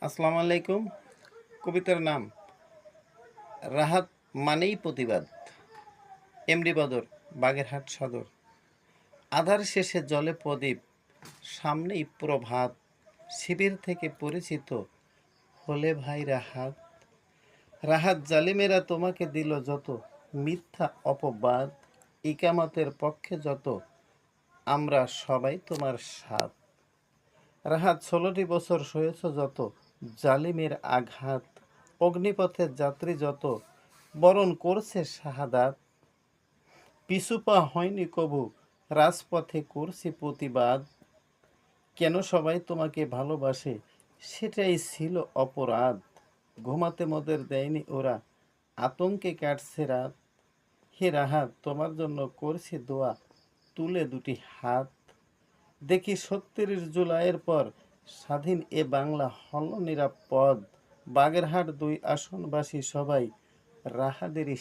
আসসালামু আলাইকুম। কবিতার নাম রাহাত মানেই প্রতিবাদ। এমডি বদর, বাগেরহাট সদর। আধার শেষে জলে প্রদীপ, সামনেই প্রভাত। শিবির থেকে পরিচিত হলে ভাই রাহাত। রাহাত জালিমেরা তোমাকে দিল যত মিথ্যা অপবাদ। ইকামতের পক্ষে যত আমরা সবাই তোমার সাথ। রাহাত 16টি বছর সয়েছ যত জালিমের আঘাত। অগ্নিপথের যাত্রী যত বরণ করছে শাহাদাত। পিছুপা হয়নি কবু, রাজপথে করছি প্রতিবাদ। কেন সবাই তোমাকে ভালোবাসে সেটাই ছিল অপরাধ। ঘুমাতে মোদের দেয়নি ওরা, আতঙ্কে কাটছে রাত। হে রাহাত, তোমার জন্য করছি দোয়া, তুলে দুটি হাত। দেখি ৩৬ জুলাইয়ের পর স্বাধীন এ বাংলা হল নিরাপদ। বাগেরহাট ২ আসনবাসী সবাই রাহাদেরই